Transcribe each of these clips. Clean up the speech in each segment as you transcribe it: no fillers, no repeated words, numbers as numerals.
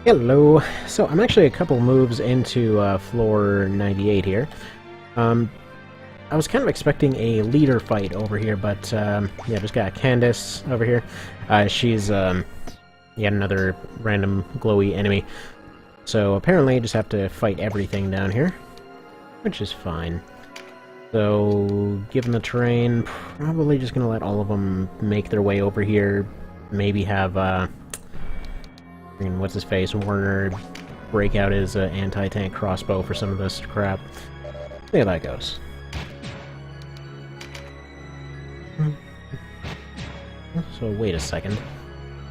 Hello. So I'm actually a couple moves into floor 98 here. I was kind of expecting a leader fight over here, but yeah, just got Candace over here. She's yet another random glowy enemy. So apparently I just have to fight everything down here, which is fine. So given the terrain, probably just gonna let all of them make their way over here. Maybe have what's his face, Warner, break out his anti-tank crossbow for some of this crap. See how that goes. So wait a second.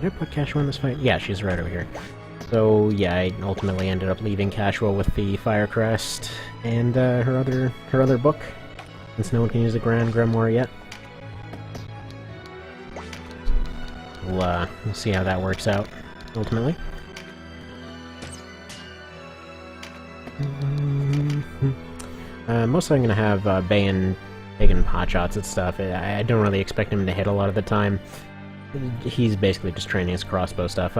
Did I put Cashua in this fight? Yeah, she's right over here. So yeah, I ultimately ended up leaving Cashua with the Fire Crest and her other book, since no one can use the Grand Grimoire yet. We'll see how that works out, ultimately. Mostly I'm going to have Bayan taking potshots and stuff. I don't really expect him to hit a lot of the time. He's basically just training his crossbow stuff.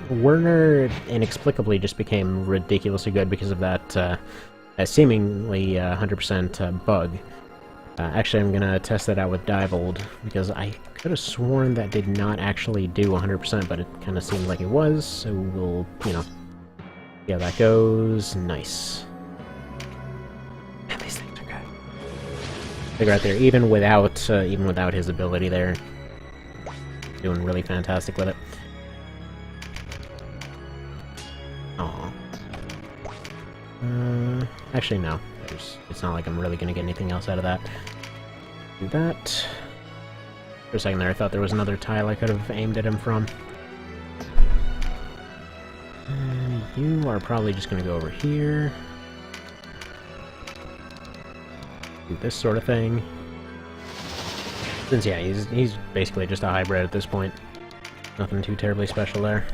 Werner inexplicably just became ridiculously good because of that seemingly 100% bug. Actually, I'm gonna test that out with Divold, because I could have sworn that did not actually do 100%, but it kind of seemed like it was, so we'll, you know, see how that goes. Nice. Man, these things are good. They're right there, even without his ability there. Doing really fantastic with it. Aw. Actually, no. It's not like I'm really gonna get anything else out of that. Do that. For a second there, I thought there was another tile I could have aimed at him from. You are probably just gonna go over here. Do this sort of thing. Since, yeah, he's basically just a hybrid at this point. Nothing too terribly special there.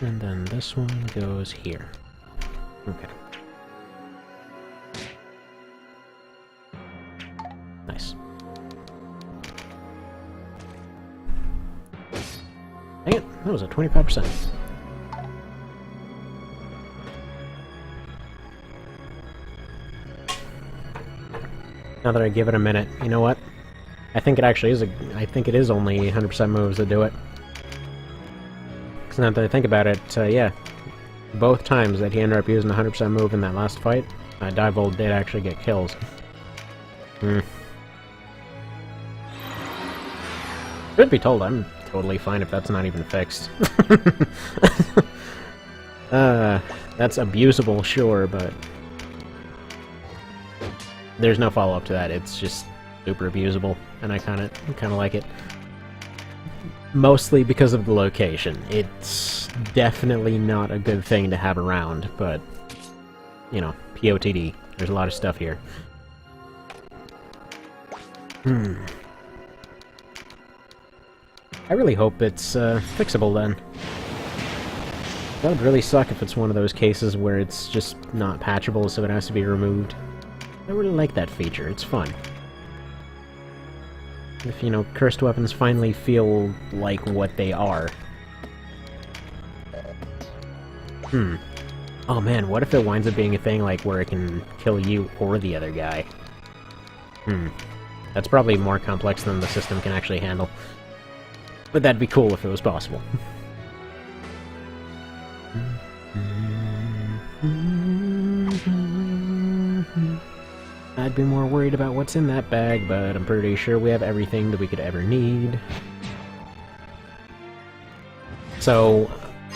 And then this one goes here. Okay. Nice. Dang it, that was a 25%. Now that I give it a minute, you know what? I think it actually is I think it is only 100% moves that do it. Because now that I think about it, yeah. Both times that he ended up using the 100% move in that last fight, Divold did actually get kills. Truth be told, I'm totally fine if that's not even fixed. That's abusable, sure, but there's no follow-up to that. It's just super abusable, and I kind of like it. Mostly because of the location. It's definitely not a good thing to have around, but, you know, POTD. There's a lot of stuff here. I really hope it's fixable then. That would really suck if it's one of those cases where it's just not patchable, so it has to be removed. I really like that feature. It's fun. If, you know, cursed weapons finally feel like what they are. Oh man, what if it winds up being a thing like where it can kill you or the other guy? That's probably more complex than the system can actually handle. But that'd be cool if it was possible. I'd be more worried about what's in that bag, but I'm pretty sure we have everything that we could ever need. So,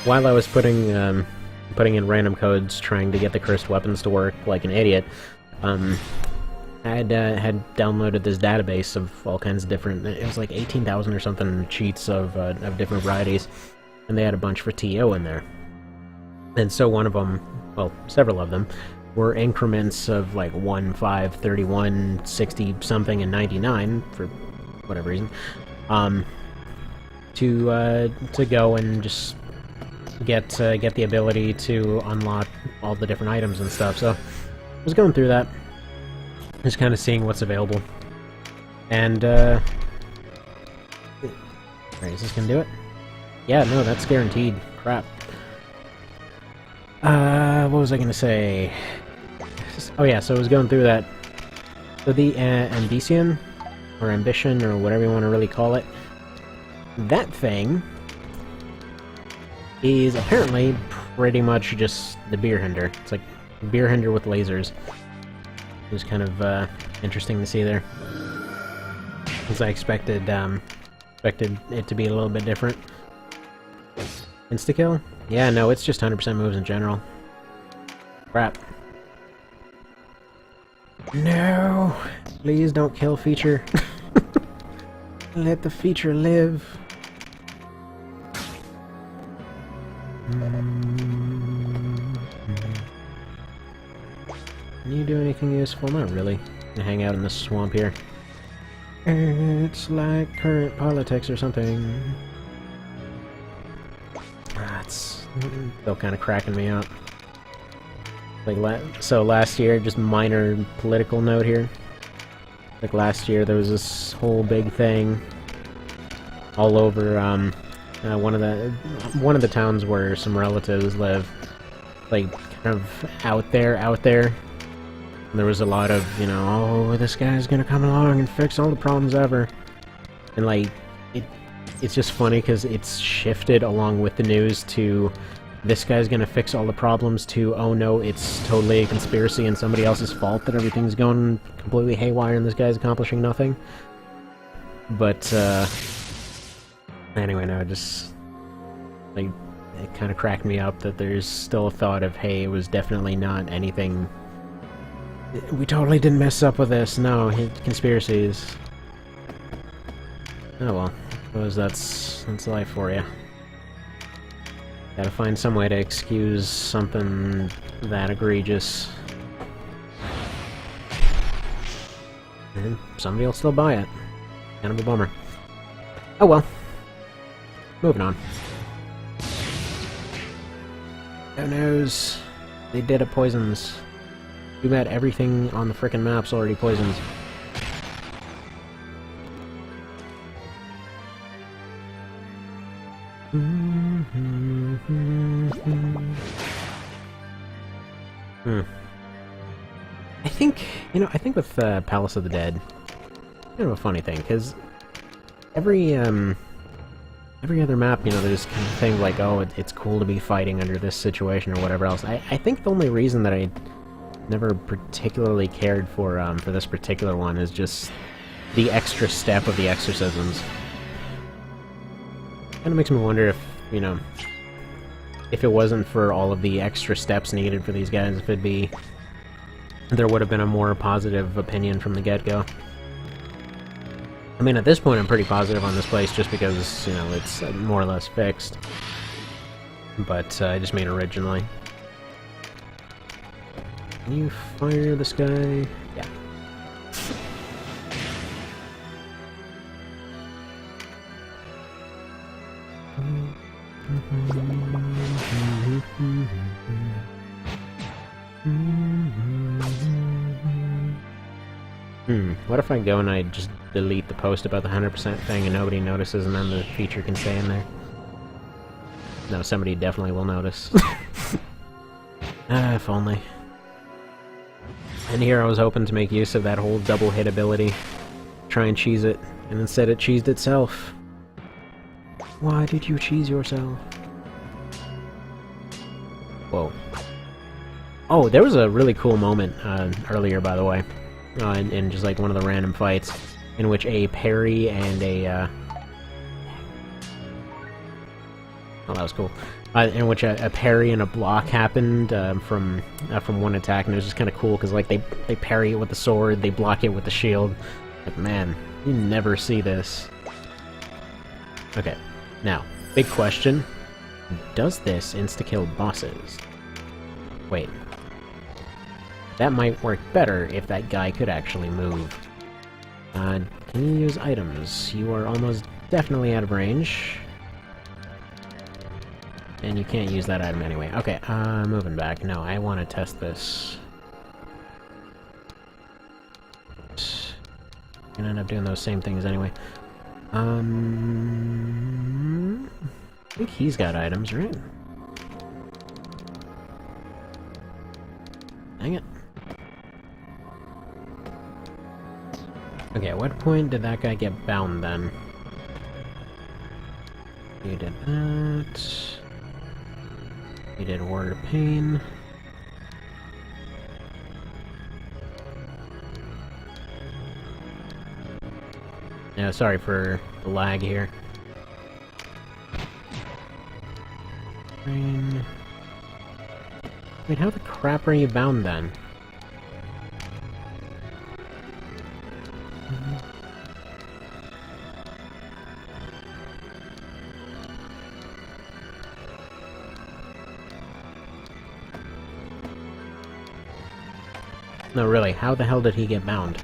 while I was putting in random codes trying to get the cursed weapons to work like an idiot, I had downloaded this database of all kinds of different, it was like 18,000 or something cheats of different varieties, and they had a bunch for TO in there. And so one of them, well, several of them, were increments of like 1, 5, 31, 60 something, and 99 for whatever reason, to go and just get the ability to unlock all the different items and stuff. So I was going through that, Just kind of seeing what's available. And, Alright, is this gonna do it? Yeah, no, that's guaranteed. Crap. What was I gonna say? Oh yeah, so I was going through that. So the, Ambition, or Ambition, or whatever you want to really call it, that thing is apparently pretty much just the beer hinder. It's like a beer hinder with lasers. It was kind of, interesting to see there. Because I expected it to be a little bit different. Insta-kill? Yeah, no, it's just 100% moves in general. Crap. No! Please don't kill feature. Let the feature live. Can you do anything useful? Not really. Gonna hang out in this swamp here. It's like current politics or something. It's still kind of cracking me up. Like so last year, just minor political note here. Like last year, there was this whole big thing all over one of the towns where some relatives live. Like kind of out there. And there was a lot of, you know, oh, this guy's gonna come along and fix all the problems ever. And like it's just funny because it's shifted along with the news to this guy's gonna fix all the problems to, oh no, it's totally a conspiracy and somebody else's fault that everything's going completely haywire and this guy's accomplishing nothing. But, anyway, no, just, like, it kind of cracked me up that there's still a thought of, hey, it was definitely not anything, we totally didn't mess up with this, no, conspiracies. Oh well. Suppose that's life for you. Gotta find some way to excuse something that egregious. And somebody will still buy it. Kind of a bummer. Oh well. Moving on. Who knows? They did it poisons. Too bad everything on the frickin' map's already poisons. I think with Palace of the Dead, kind of a funny thing, because every other map, you know, there's kind of thing like, oh, it's cool to be fighting under this situation or whatever else. I think the only reason that I never particularly cared for this particular one is just the extra step of the exorcisms. Kind of makes me wonder if, you know, if it wasn't for all of the extra steps needed for these guys, if there would have been a more positive opinion from the get-go. I mean, at this point I'm pretty positive on this place just because, you know, it's more or less fixed. But I just mean originally. Can you fire this guy? Yeah. What if I go and I just delete the post about the 100% thing and nobody notices and then the feature can stay in there? No, somebody definitely will notice. If only. And here I was hoping to make use of that whole double hit ability. Try and cheese it, and instead it cheesed itself. Why did you cheese yourself? Whoa. Oh, there was a really cool moment earlier, by the way. In just like one of the random fights, in which a parry and a oh, that was cool. In which a parry and a block happened from one attack, and it was just kind of cool because like they parry it with the sword, they block it with the shield. Like, man, you never see this. Okay, now big question: does this insta-kill bosses? Wait. That might work better if that guy could actually move. Can you use items? You are almost definitely out of range. And you can't use that item anyway. Okay, moving back. No, I want to test this. gonna end up doing those same things anyway. I think he's got items, right? Dang it. Okay, at what point did that guy get bound then? You did that. You did Word of Pain. Yeah, sorry for the lag here. Wait, how the crap are you bound then? No, really, how the hell did he get bound?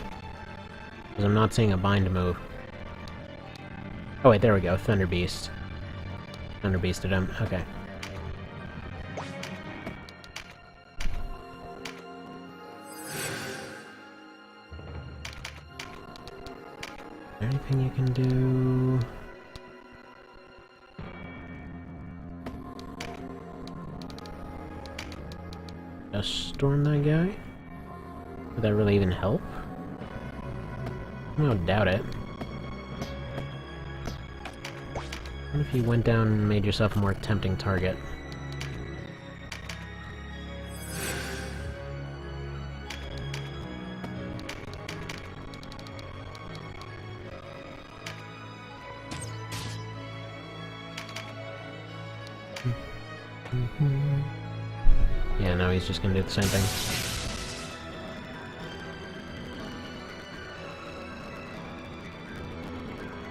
Because I'm not seeing a bind move. Oh wait, there we go, Thunder Beast. Thunder Beasted him, okay. Is there anything you can do? Just storm that guy? Would that really even help? I don't doubt it. What if you went down and made yourself a more tempting target? Yeah, no, he's just gonna do the same thing.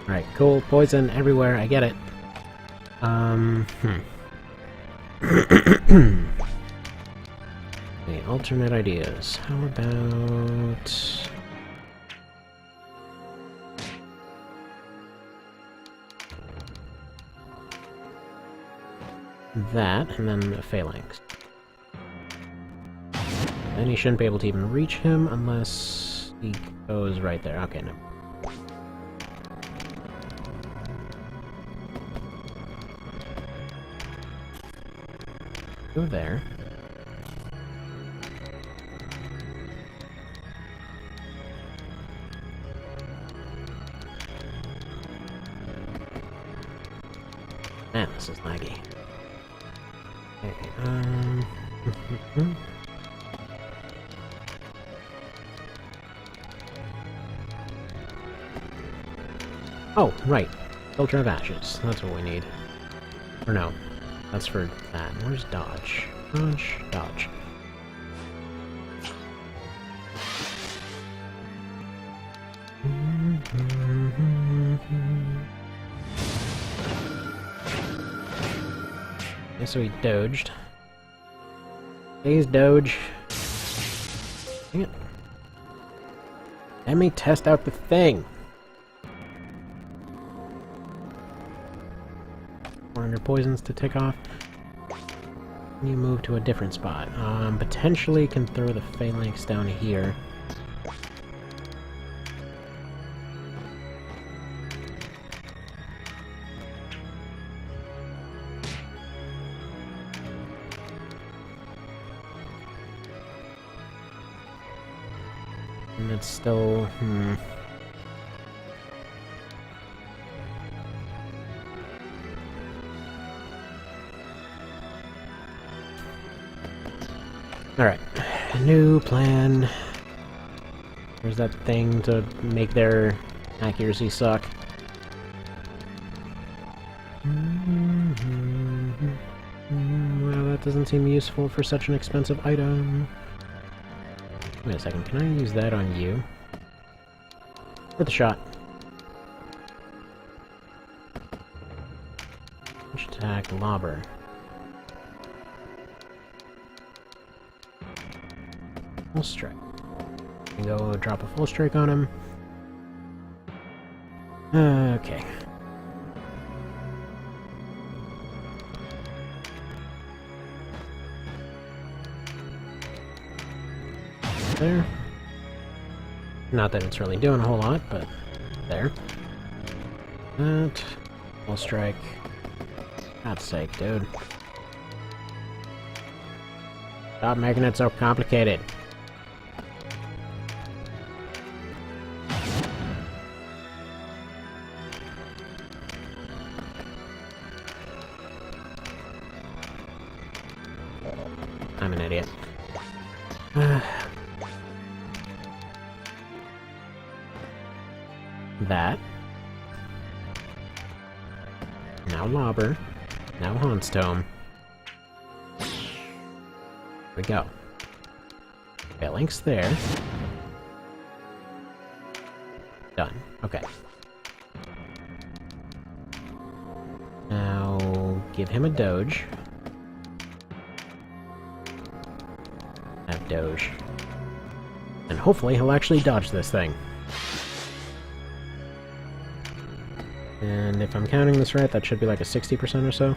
Alright, cool. Poison everywhere, I get it. Okay, alternate ideas. How about... that, and then a phalanx. Then he shouldn't be able to even reach him unless he goes right there. Okay, no. Go there. Man, this is laggy. Okay, Oh, right. Filter of Ashes. That's what we need. Or no. That's for that. Where's dodge? Dodge, dodge. Okay, so he dodged. Please doge. Dang it. Let me test out the thing. 400 poisons to tick off. You move to a different spot. Potentially can throw the phalanx down here. And it's still... Alright, new plan. There's that thing to make their accuracy suck. Well, that doesn't seem useful for such an expensive item. Wait a second, can I use that on you? Worth a shot. Which attack? Lobber. Full strike. And go drop a full strike on him. Okay. There. Not that it's really doing a whole lot, but there. That. Full strike. God's sake, dude. Stop making it so complicated. I'm an idiot. That. Now Lobber. Now Haunstone. There we go. Link's there. Done. Okay. Now give him a Doge. Have Doge. And hopefully he'll actually dodge this thing. And if I'm counting this right, that should be like a 60% or so.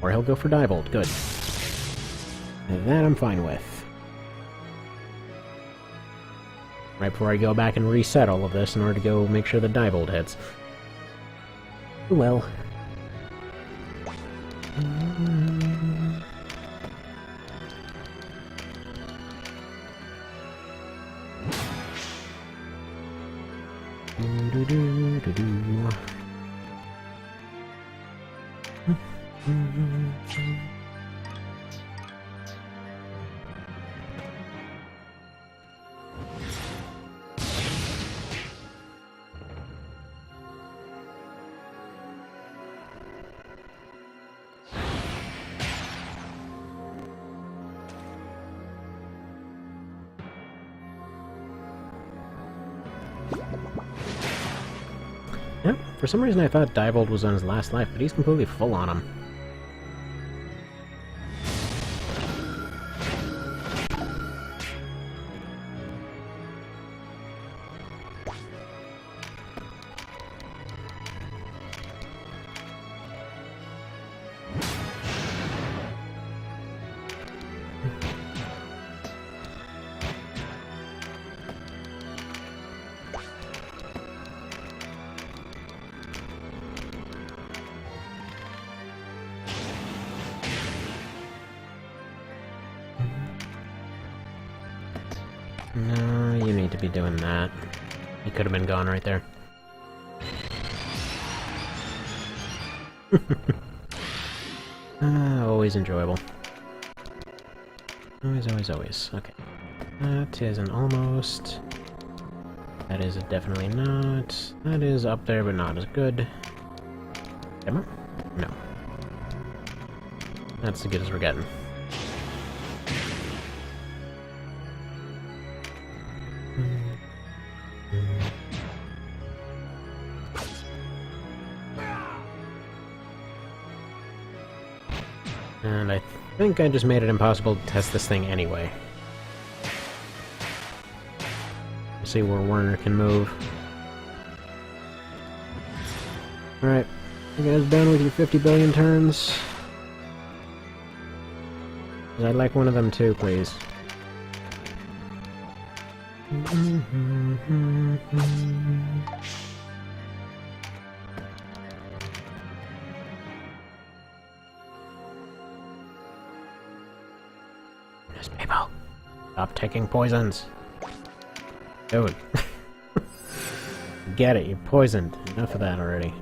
Or he'll go for Diebolt. Good. And that I'm fine with. Right before I go back and reset all of this in order to go make sure the Diebolt hits. Well. Yeah, for some reason I thought Diebold was on his last life, but he's completely full on him. No, you need to be doing that. He could have been gone right there. Always enjoyable. Always, always, always. Okay. That is an almost. That is a definitely not. That is up there, but not as good. Am I? No. That's as good as we're getting. And I think I just made it impossible to test this thing anyway. See where Werner can move. Alright, you guys done with your 50 billion turns? I'd like one of them too, please. Yes, people. Stop taking poisons. Dude. Get it, you're poisoned. Enough of that already.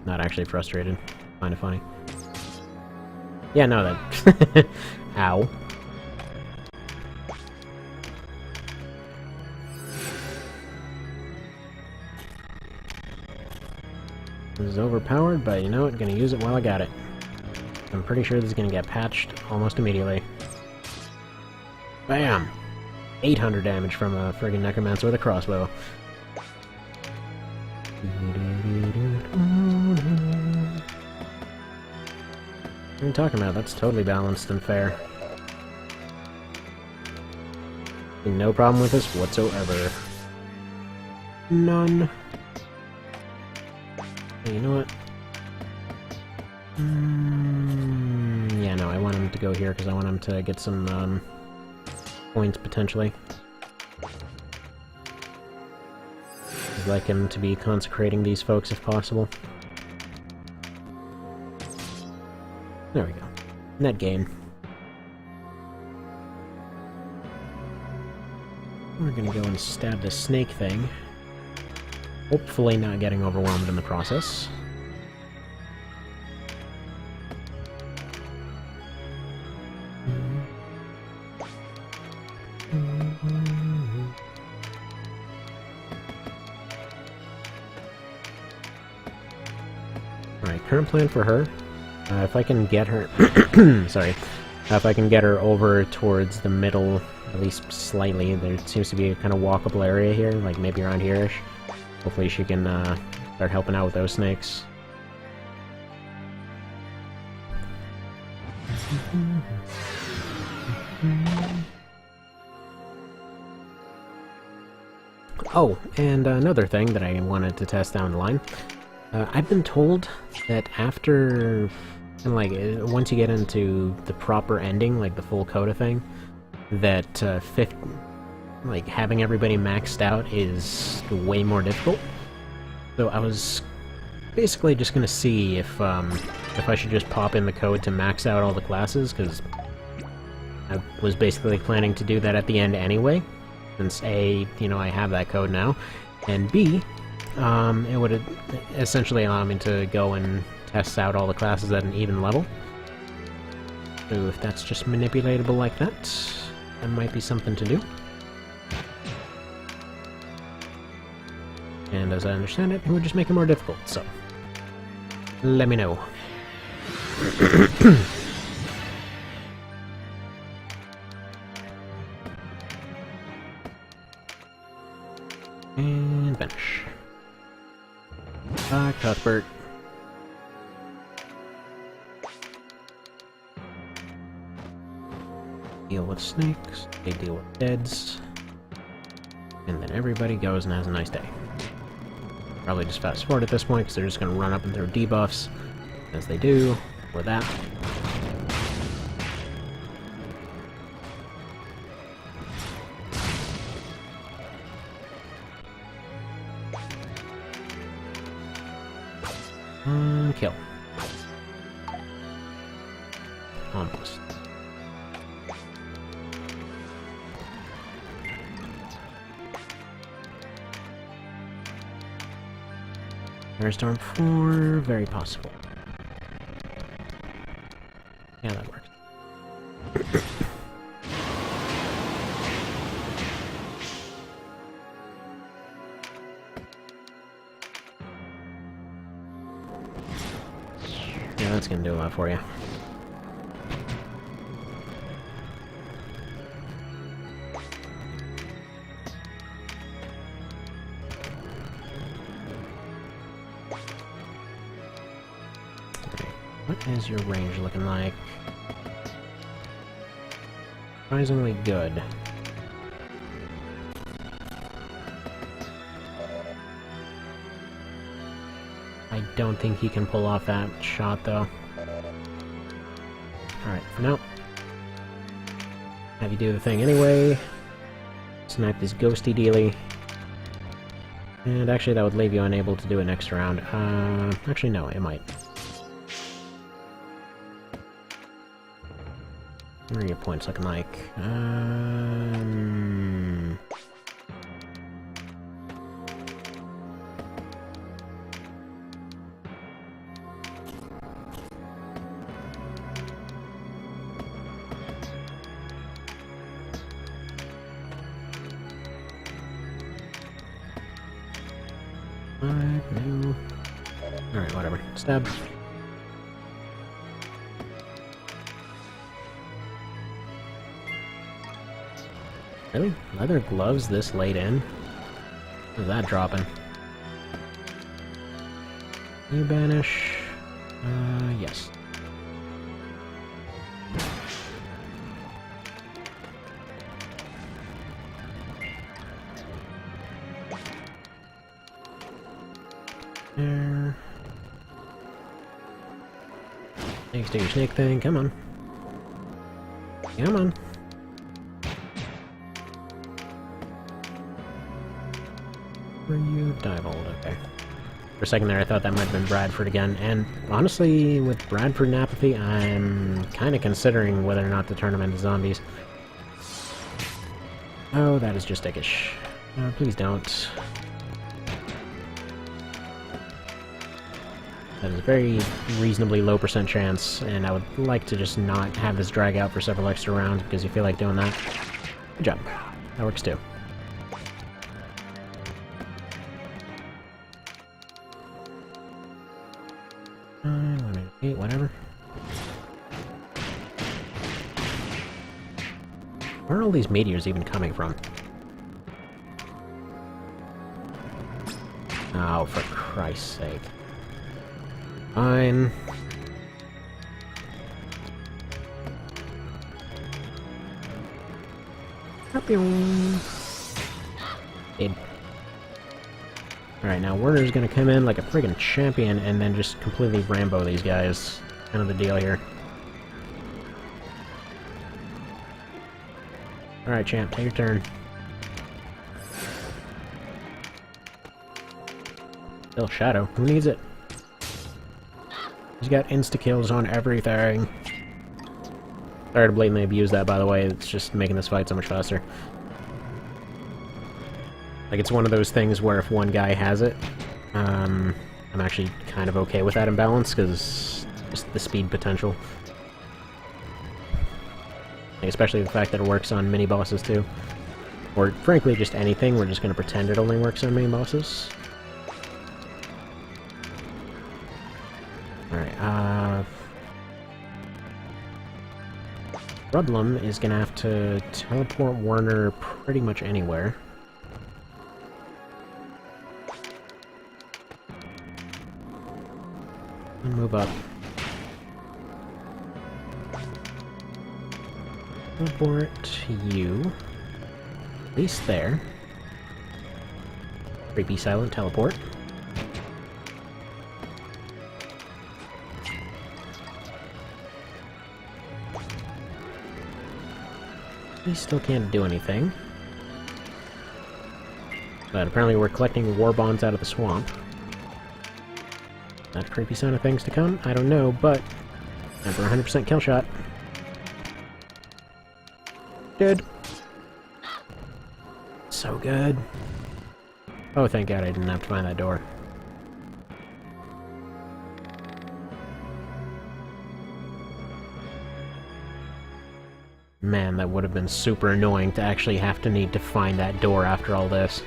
Not actually frustrated. Kinda funny. Yeah, no, that... Ow. This is overpowered, but you know what? I'm gonna use it while I got it. I'm pretty sure this is gonna get patched almost immediately. Bam! 800 damage from a friggin' Necromancer with a crossbow. What are you talking about? That's totally balanced and fair. No problem with this whatsoever. None. Hey, you know what? Yeah, no, I want him to go here because I want him to get some points potentially. I'd like him to be consecrating these folks if possible. There we go. Net gain. We're gonna go and stab this snake thing. Hopefully not getting overwhelmed in the process. Alright, current plan for her. If I can get her... sorry. If I can get her over towards the middle, at least slightly, there seems to be a kind of walkable area here, like maybe around here-ish. Hopefully she can start helping out with those snakes. Oh, and another thing that I wanted to test down the line. I've been told that after, like, once you get into the proper ending, like the full coda thing, that like, having everybody maxed out is way more difficult. So I was basically just gonna see if I should just pop in the code to max out all the classes, because I was basically planning to do that at the end anyway, since A, you know, I have that code now, and B, it would essentially allow me to go and test out all the classes at an even level. So if that's just manipulatable like that, that might be something to do. And as I understand it, it would just make it more difficult, so let me know. And finish. Cuthbert. Deal with snakes, they deal with deads, and then everybody goes and has a nice day. Probably just fast forward at this point, because they're just going to run up and throw debuffs, as they do, or that. Kill. Almost. Airstorm 4, very possible. Yeah, that works. Yeah, that's gonna do a lot for you. What is your range looking like? Surprisingly good. I don't think he can pull off that shot, though. Alright, for now. Have you do the thing anyway. Snipe this ghosty dealy. And actually, that would leave you unable to do it next round. Actually, no, it might. What are your points looking like? No. Alright, whatever. Stab. Really? Leather gloves this late in? Where's that dropping? You banish? Yes. There. Thanks to your snake thing, come on. Come on. Were you Diebold? Okay. For a second there, I thought that might have been Bradford again, and honestly, with Bradford and Apathy, I'm kind of considering whether or not to turn them into zombies. Oh, that is just dickish. Please don't. That is a very reasonably low % chance, and I would like to just not have this drag out for several extra rounds because you feel like doing that. Good job. That works too. Whatever. Where are all these meteors even coming from? Oh, for Christ's sake. Fine. Alright, now Werner's gonna come in like a friggin' champion and then just completely Rambo these guys. Kind of the deal here. Alright, champ, take your turn. Still Shadow. Who needs it? He's got insta-kills on everything. Sorry to blatantly abuse that, by the way. It's just making this fight so much faster. Like, it's one of those things where if one guy has it, I'm actually kind of okay with that imbalance, because just the speed potential. Like, especially the fact that it works on mini-bosses, too. Or, frankly, just anything. We're just going to pretend it only works on mini-bosses. Alright, Rudlum is gonna have to teleport Werner pretty much anywhere. And move up. Teleport you. At least there. Creepy silent teleport. We still can't do anything. But apparently we're collecting war bonds out of the swamp. That creepy sign of things to come? I don't know, but... time for 100% kill shot. Good. So good. Oh, thank God I didn't have to find that door. Man, that would have been super annoying to actually have to need to find that door after all this.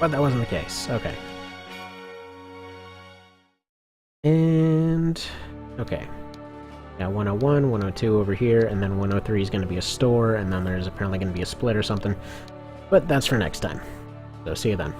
But that wasn't the case. Okay. And... okay. Yeah, 101, 102 over here, and then 103 is going to be a store, and then there's apparently going to be a split or something. But that's for next time. So see you then.